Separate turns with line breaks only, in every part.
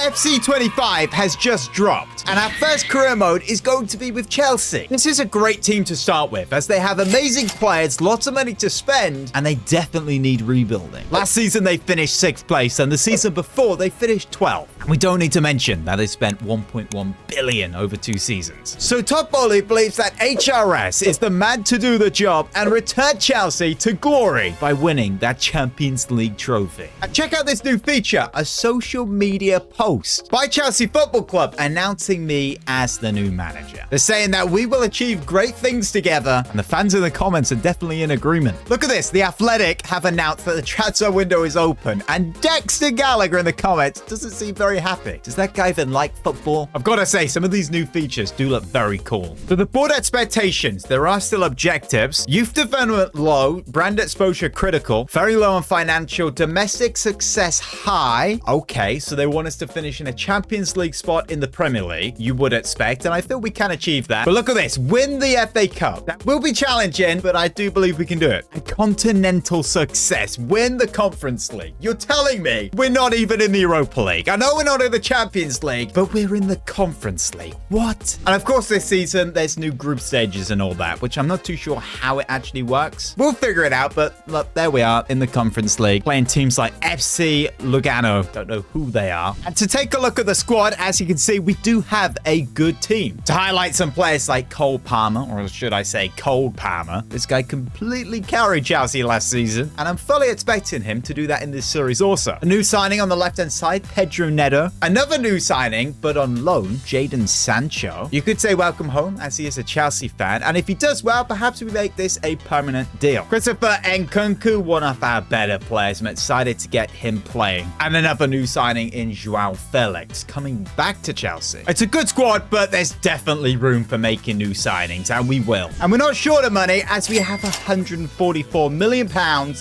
FC25 has just dropped, and our first career mode is going to be with Chelsea. This is a great team to start with, as they have amazing players, lots of money to spend, and they definitely need rebuilding. Last season, they finished 6th place, and the season before, they finished 12th. We don't need to mention that they spent 1.1 billion over 2 seasons. So Top Bully believes that HRS is the man to do the job and return Chelsea to glory by winning that Champions League trophy. And check out this new feature, a social media post by Chelsea Football Club announcing me as the new manager. They're saying that we will achieve great things together, and the fans in the comments are definitely in agreement. Look at this, The Athletic have announced that the transfer window is open, and Dexter Gallagher in the comments doesn't seem very happy. Does that guy even like football? I've got to say, some of these new features do look very cool. So the board expectations, there are still objectives. Youth development low, brand exposure critical, very low on financial, domestic success high. Okay, so they want us to finish in a Champions League spot in the Premier League, you would expect, and I feel we can achieve that. But look at this, win the FA Cup. That will be challenging, but I do believe we can do it. And continental success, win the Conference League. You're telling me we're not even in the Europa League. I know we're not in the Champions League, but we're in the Conference League. What? And of course, this season, there's new group stages and all that, which I'm not too sure how it actually works. We'll figure it out, but look, there we are in the Conference League, playing teams like FC Lugano. Don't know who they are. And to take a look at the squad, as you can see, we do have a good team. To highlight some players like Cole Palmer, or should I say Cole Palmer, this guy completely carried Chelsea last season, and I'm fully expecting him to do that in this series also. A new signing on the left-hand side, Pedro Neto. Another new signing, but on loan, Jadon Sancho. You could say welcome home, as he is a Chelsea fan, and if he does well, perhaps we make this a permanent deal. Christopher Nkunku, one of our better players. I'm excited to get him playing. And another new signing in Joao Felix, coming back to Chelsea. It's a good squad, but there's definitely room for making new signings, and we will. And we're not short of money, as we have £144 million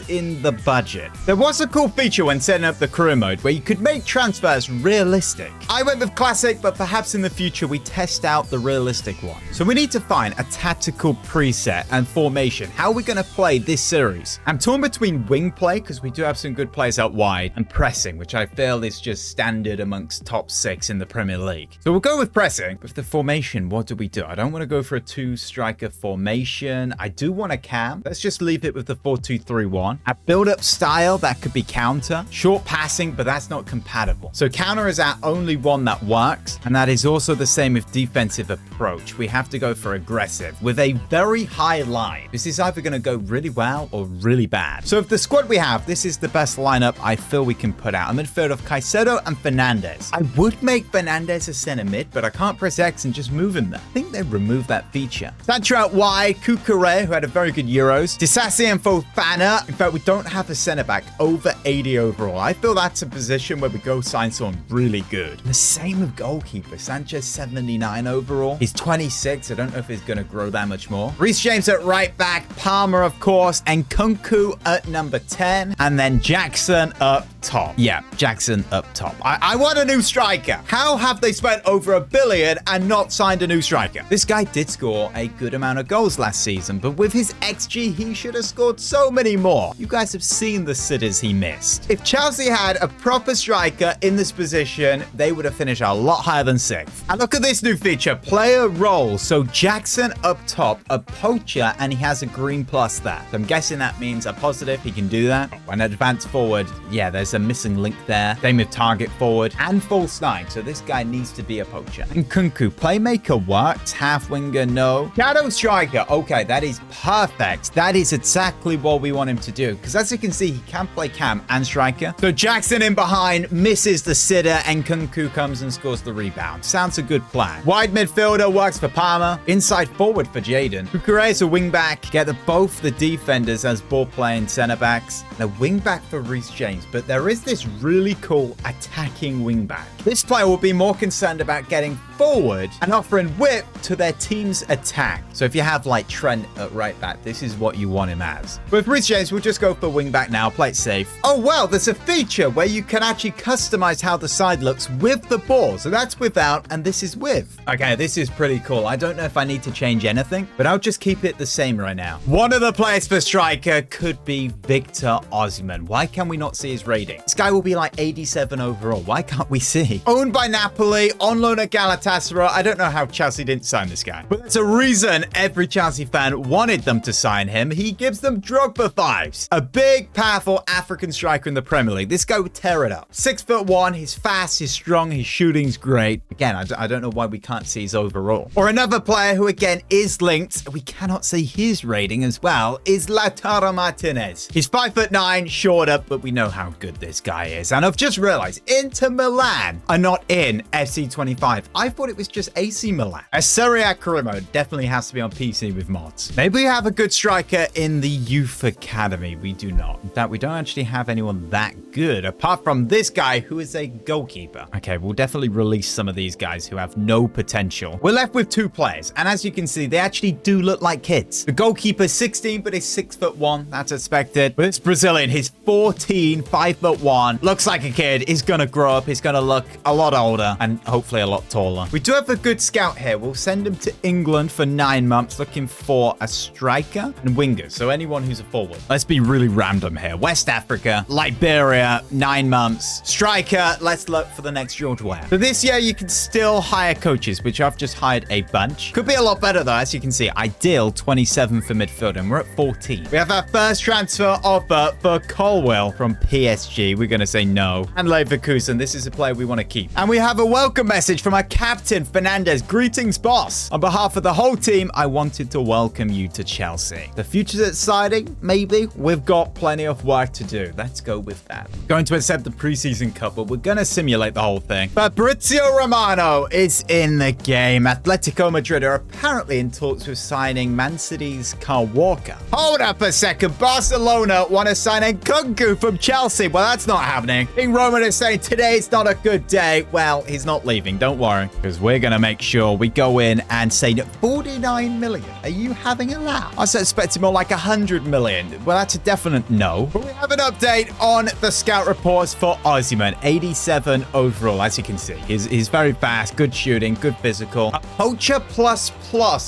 in the budget. There was a cool feature when setting up the career mode where you could make transfers realistic. I went with classic, but perhaps in the future we test out the realistic one. So we need to find a tactical preset and formation. How are we going to play this series? I'm torn between wing play, because we do have some good players out wide, and pressing, which I feel is just standard amongst top 6 in the Premier League. So we'll go with pressing. With the formation, what do we do? I don't want to go for a 2-striker formation. I do want a cam. Let's just leave it with the 4-2-3-1. A build-up style, that could be counter. Short passing, but that's not compatible. So counter is our only one that works, and that is also the same with defensive approach. We have to go for aggressive with a very high line. This is either going to go really well or really bad. So if the squad we have, this is the best lineup I feel we can put out. A midfield of Caicedo and Fernandes. I would make Fernandes a center mid, but I can't press X and just move him there. I think they removed that feature. Sancho out wide, Cucurella, who had a very good Euros. Disasi and Fofana. In fact, we don't have a center back over 80 overall. I feel that's a position where we go sign someone really good. And the same with goalkeeper. Sanchez 79 overall. He's 26. I don't know if he's going to grow that much more. Reece James at right back. Palmer, of course. And Nkunku at number 10. And then Jackson up top. Yeah, Jackson up top. I want a new striker. How have they spent over $1 billion and not signed a new striker? This guy did score a good amount of goals last season, but with his XG, he should have scored so many more. You guys have seen the sitters he missed. If Chelsea had a proper striker in this position, they would have finished a lot higher than 6th. And look at this new feature, player role. So Jackson up top, a poacher, and he has a green plus there. So I'm guessing that means a positive. He can do that. When advanced forward, yeah, there's a missing link there. Same with target forward and false 9. So this guy needs to be a poacher. And Nkunku, playmaker works. Half winger, no. Shadow striker. Okay, that is perfect. That is exactly what we want him to do. Because as you can see, he can play cam and striker. So Jackson in behind misses the sitter, and Nkunku comes and scores the rebound. Sounds a good plan. Wide midfielder works for Palmer. Inside forward for Jadon. Cucurella is a wing back. Get both the defenders as ball playing center backs. And a wing back for Reece James. But there is this really cool attacking wing back. This player will be more concerned about getting forward and offering whip to their team's attack. So if you have like Trent at right back, this is what you want him as. With Reece James, we'll just go for wing back now, play it safe. Oh, well, there's a feature where you can actually customize how the side looks with the ball. So that's without, and this is with. Okay, this is pretty cool. I don't know if I need to change anything, but I'll just keep it the same right now. One of the players for striker could be Victor Osimhen. Why can we not see his rating? This guy will be like 87 overall. Why can't we see? Owned by Napoli, on loan at Galatasaray. I don't know how Chelsea didn't sign this guy, but there's a reason every Chelsea fan wanted them to sign him. He gives them Drogba vibes. A big, powerful African striker in the Premier League. This guy would tear it up. 6'1", he's fast, he's strong, his shooting's great. Again, I don't know why we can't see his overall. Or another player who, again, is linked, we cannot see his rating as well, is Lautaro Martinez. He's 5'9", shorter, but we know how good this guy is. And I've just realized Inter Milan are not in FC25. I thought it was just AC Milan. A Serie A career mode definitely has to be on PC with mods. Maybe we have a good striker in the youth academy. We do not. In fact, we don't actually have anyone that good, apart from this guy who is a goalkeeper. Okay, we'll definitely release some of these guys who have no potential. We're left with 2 players, and as you can see, they actually do look like kids. The goalkeeper is 16, but he's 6'1". That's expected. But it's Brazilian. He's 14, 5'1". Looks like a kid. He's gonna grow up. He's gonna look a lot older and hopefully a lot taller. We do have a good scout here. We'll send him to England for 9 months, looking for a striker and wingers. So anyone who's a forward. Let's be really random here. West Africa, Liberia, 9 months. Striker, let's look for the next George Weah. So this year you can still hire coaches, which I've just hired a bunch. Could be a lot better though, as you can see. Ideal 27 for midfield, and we're at 14. We have our first transfer offer for Colwill from PSG. We're going to say no. And Leverkusen, this is a player we want to keep. And we have a welcome message from our captain, Fernandez. Greetings, boss. On behalf of the whole team, I wanted to welcome you to Chelsea. The future's exciting, maybe. We've got plenty of work to do. Let's go with that. Going to accept the preseason cup, but we're going to simulate the whole thing. Fabrizio Romano is in the game. Atletico Madrid are apparently in talks with signing Man City's Kyle Walker. Hold up a second. Barcelona want to sign Nkunku from Chelsea. Well, that's not happening. King Roman is saying today's not a good day. Well, he's not leaving. Don't worry, because we're going to make sure we go in and say 49 million. Are you having a laugh? I was expecting more like 100 million. Well, that's a definite no. But we have an update on the scout reports for Osimhen. 87 overall, as you can see. He's very fast, good shooting, good physical. A poacher plus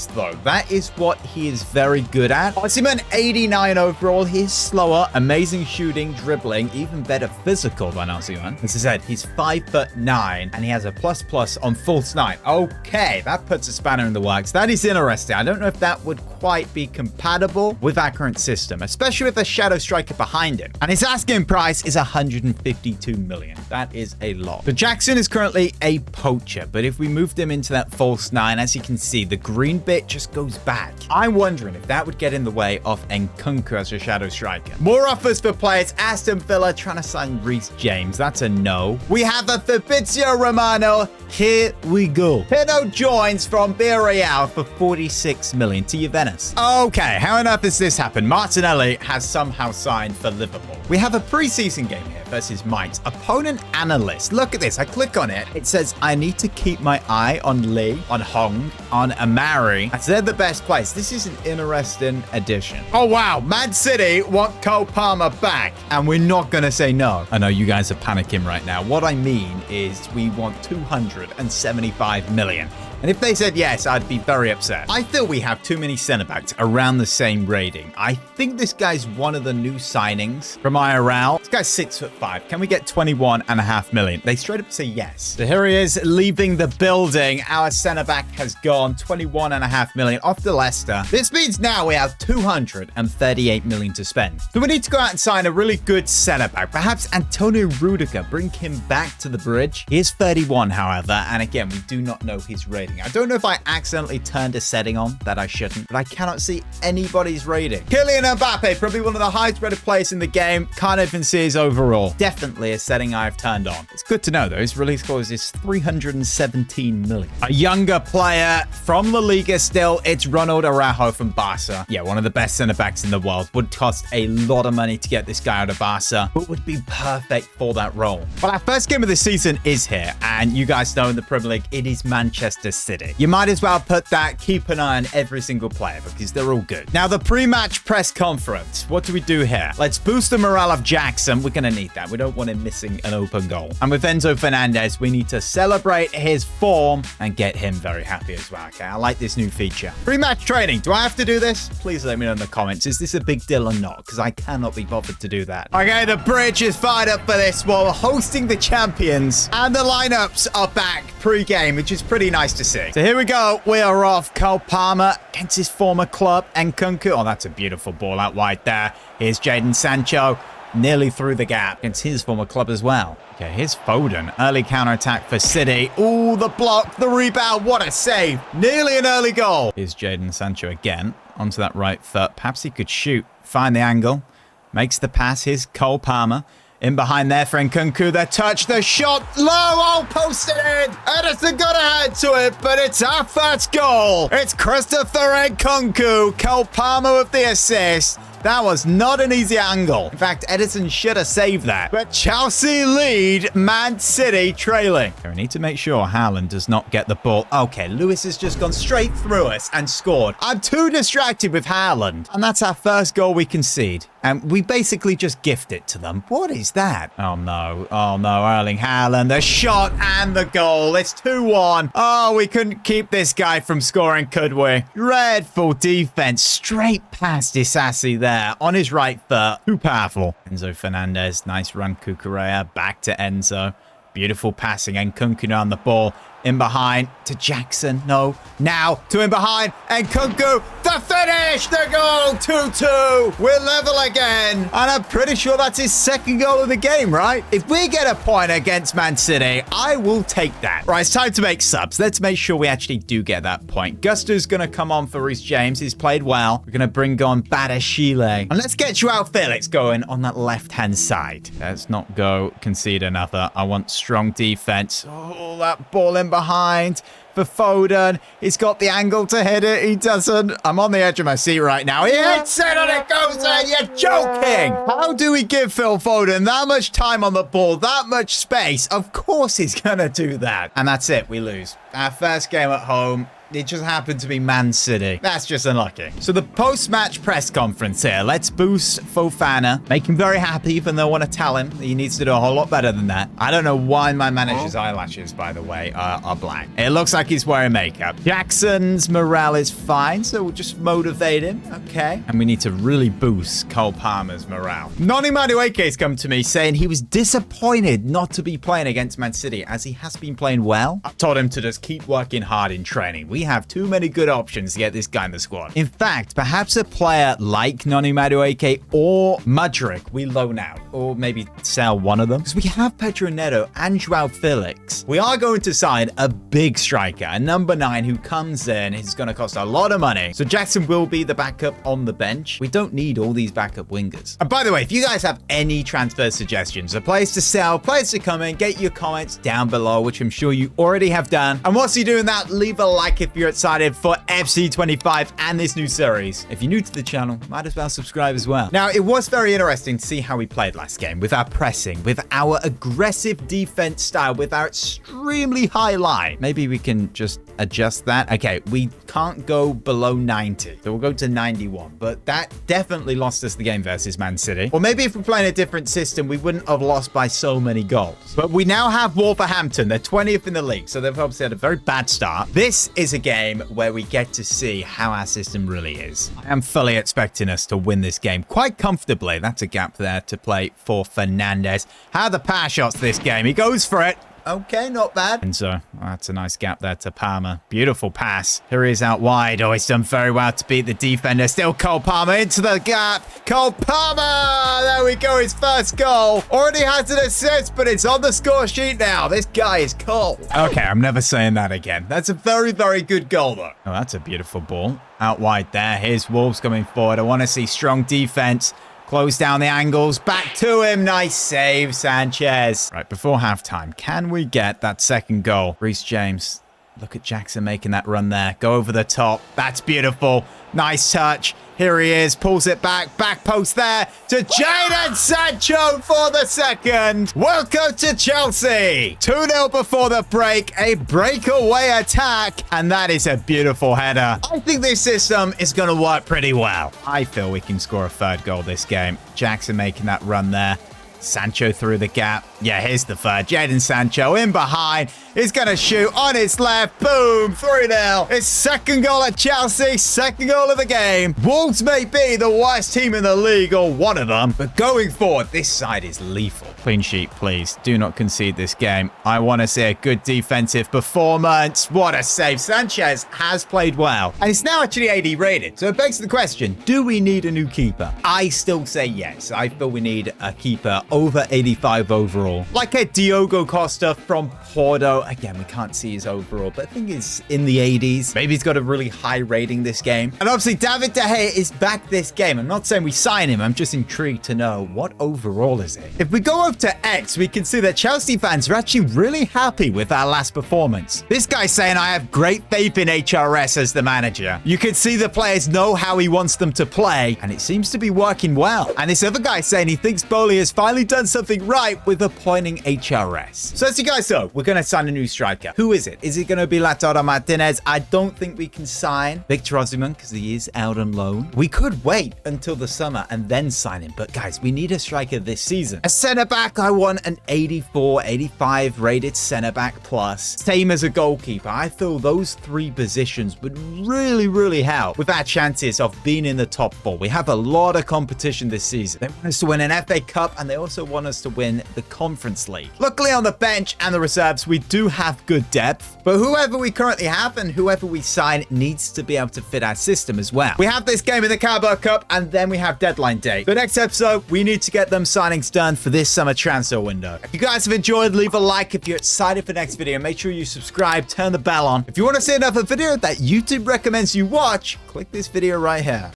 though. That is what he is very good at. Osimhen 89 overall. He's slower, amazing shooting, dribbling, even better physical than Osimhen. As I said, he's 5'9", and he has a plus on false 9. Okay, that puts a spanner in the works. That is interesting. I don't know if that would quite be compatible with our current system, especially with a shadow striker behind him. And his asking price is 152 million. That is a lot. So Jackson is currently a poacher, but if we moved him into that false 9, as you can see, the green bit just goes back. I'm wondering if that would get in the way of Nkunku as a shadow striker. More offers for players. Aston Villa trying to sign Reece James. That's a no. We have a Fabrizio Romano. Here we go. Pino joins from Villarreal for 46 million to Juventus. Okay, how on earth has this happened? Martinelli has somehow signed for Liverpool. We have a preseason game here versus Mainz. Opponent analyst. Look at this. I click on it. It says, I need to keep my eye on Lee, on Hong, on Amari, as they're the best players. This is an interesting addition. Oh, wow. Man City want Cole Palmer back, and we're not going to say no. I know you guys are panicking right now. What I mean is we want 275 million. And if they said yes, I'd be very upset. I feel we have too many centre-backs around the same rating. I think this guy's one of the new signings from IRL. This guy's 6'5". Can we get 21.5 million? They straight up say yes. So here he is leaving the building. Our centre-back has gone 21.5 million off to Leicester. This means now we have 238 million to spend. So we need to go out and sign a really good centre-back. Perhaps Antonio Rudiger, bring him back to the bridge. He is 31, however, and again, we do not know his rating. ranking. I don't know if I accidentally turned a setting on that I shouldn't, but I cannot see anybody's rating. Kylian Mbappe, probably one of the highest rated players in the game. Can't even see his overall. Definitely a setting I've turned on. It's good to know though, his release clause is 317 million. A younger player from La Liga still, it's Ronald Araujo from Barca. Yeah, one of the best centre-backs in the world. Would cost a lot of money to get this guy out of Barca, but would be perfect for that role. Well, our first game of the season is here, and you guys know in the Premier League, it is Manchester City. You might as well put that, keep an eye on every single player because they're all good. Now, the pre-match press conference. What do we do here? Let's boost the morale of Jackson. We're going to need that. We don't want him missing an open goal. And with Enzo Fernandez, we need to celebrate his form and get him very happy as well. Okay, I like this new feature. Pre-match training. Do I have to do this? Please let me know in the comments. Is this a big deal or not? Because I cannot be bothered to do that. Okay, the bridge is fired up for this while hosting the champions. And the lineups are back pre-game, which is pretty nice to see. So here we go. We are off. Cole Palmer against his former club. And Nkunku. Oh, that's a beautiful ball out wide there. Here's Jadon Sancho. Nearly through the gap against his former club as well. Okay, here's Foden. Early counter-attack for City. Ooh, the block, the rebound. What a save. Nearly an early goal. Here's Jadon Sancho again. Onto that right foot. Perhaps he could shoot. Find the angle. Makes the pass. Here's Cole Palmer. In behind there for Nkunku. The touch, the shot. Low. Oh, posted in. Edison got a hand to it, but it's our first goal. It's Christopher Nkunku. Cole Palmer with the assist. That was not an easy angle. In fact, Edison should have saved that. But Chelsea lead, Man City trailing. We need to make sure Haaland does not get the ball. Okay, Lewis has just gone straight through us and scored. I'm too distracted with Haaland. And that's our first goal we concede. And we basically just gift it to them. What is that? Oh, no. Oh, no. Erling Haaland. The shot and the goal. It's 2-1. Oh, we couldn't keep this guy from scoring, could we? Dreadful defense. Straight past Disasi there on his right foot. Too powerful. Enzo Fernandez. Nice run, Cucurella. Back to Enzo. Beautiful passing. And Nkunku on the ball. In behind to Jackson. No. Now to in behind. And Nkunku. The finish. The goal. 2-2. We're level again. And I'm pretty sure that's his second goal of the game, right? If we get a point against Man City, I will take that. Right, it's time to make subs. Let's make sure we actually do get that point. Gusto's going to come on for Reece James. He's played well. We're going to bring on Badashile. And let's get Joao Felix going on that left-hand side. Let's not go concede another. I want strong defense. Oh, that ball in behind for Foden. He's got the angle to hit it. He doesn't. I'm on the edge of my seat right now. He hits it and it goes in. You're joking. How do we give Phil Foden that much time on the ball, that much space? Of course he's going to do that. And that's it. We lose. Our first game at home. It just happened to be Man City. That's just unlucky. So the post-match press conference here. Let's boost Fofana. Make him very happy, even though I want to tell him that he needs to do a whole lot better than that. I don't know why my manager's eyelashes, by the way, are black. It looks like he's wearing makeup. Jackson's morale is fine, so we'll just motivate him. Okay. And we need to really boost Cole Palmer's morale. Noni Madueke's come to me saying he was disappointed not to be playing against Man City, as he has been playing well. I told him to just keep working hard in training. We have too many good options to get this guy in the squad. In fact, perhaps a player like Noni Madueke or Mudryk we loan out, or maybe sell one of them, because we have Pedro Neto and Joao Felix. We are going to sign a big striker, a number 9 who comes in. He's going to cost a lot of money. So Jackson will be the backup on the bench. We don't need all these backup wingers. And by the way, if you guys have any transfer suggestions, a players to sell, players to come in, get your comments down below, which I'm sure you already have done. And whilst you're doing that, leave a like if you're excited for FC25 and this new series. If you're new to the channel, might as well subscribe as well. Now, it was very interesting to see how we played last game with our pressing, with our aggressive defense style, with our extremely high line. Maybe we can just adjust that. Okay, we can't go below 90, so we'll go to 91, but that definitely lost us the game versus Man City. Or maybe if we're playing a different system, we wouldn't have lost by so many goals. But we now have Wolverhampton. They're 20th in the league, so they've obviously had a very bad start. This is a game where we get to see how our system really is. I am fully expecting us to win this game quite comfortably. That's a gap there to play for Fernandez. How are the power shots this game? He goes for it. Okay, not bad. And so that's a nice gap there to Palmer. Beautiful pass. Here he is out wide. Oh, he's done very well to beat the defender. Still Cole Palmer into the gap. Cole Palmer! There we go, his first goal. Already has an assist, but it's on the score sheet now. This guy is cold. Okay, I'm never saying that again. That's a very, very good goal, though. Oh, that's a beautiful ball. Out wide there. Here's Wolves coming forward. I want to see strong defense. Close down the angles. Back to him. Nice save, Sanchez. Right, before halftime, can we get that second goal? Reece James. Look at Jackson making that run there. Go over the top. That's beautiful. Nice touch. Here he is. Pulls it back. Back post there to Jadon Sancho for the second. Welcome to Chelsea. 2-0 before the break. A breakaway attack. And that is a beautiful header. I think this system is going to work pretty well. I feel we can score a third goal this game. Jackson making that run there. Sancho through the gap. Yeah, here's the third. Jadon Sancho in behind. He's going to shoot on his left. Boom. 3-0. His second goal at Chelsea. Second goal of the game. Wolves may be the worst team in the league, or one of them. But going forward, this side is lethal. Clean sheet, please. Do not concede this game. I want to see a good defensive performance. What a save. Sanchez has played well. And it's now actually 80 rated. So it begs the question, do we need a new keeper? I still say yes. I feel we need a keeper over 85 overall. Like a Diogo Costa from Porto. Again, we can't see his overall, but I think he's in the 80s. Maybe he's got a really high rating this game. And obviously, David De Gea is back this game. I'm not saying we sign him. I'm just intrigued to know what overall is it. If we go up to X, we can see that Chelsea fans are actually really happy with our last performance. This guy's saying, I have great faith in HRS as the manager. You can see the players know how he wants them to play, and it seems to be working well. And this other guy saying he thinks Bowley has finally done something right with appointing HRS. So as you guys know, we're going to sign a new striker. Who is it? Is it going to be Lautaro Martinez? I don't think we can sign Victor Osimhen because he is out on loan. We could wait until the summer and then sign him. But guys, we need a striker this season. A center back, I want an 84, 85 rated center back plus. Same as a goalkeeper. I feel those three positions would really help with our chances of being in the top four. We have a lot of competition this season. They want us to win an FA Cup and they also want us to win the Conference League. Luckily on the bench and the reserves, we do have good depth, but whoever we currently have and whoever we sign needs to be able to fit our system as well. We have this game in the Carabao Cup and then we have deadline day. The next episode, we need to get them signings done for this summer transfer window. If you guys have enjoyed, leave a like. If you're excited for the next video, make sure you subscribe, turn the bell on. If you want to see another video that YouTube recommends you watch, click this video right here.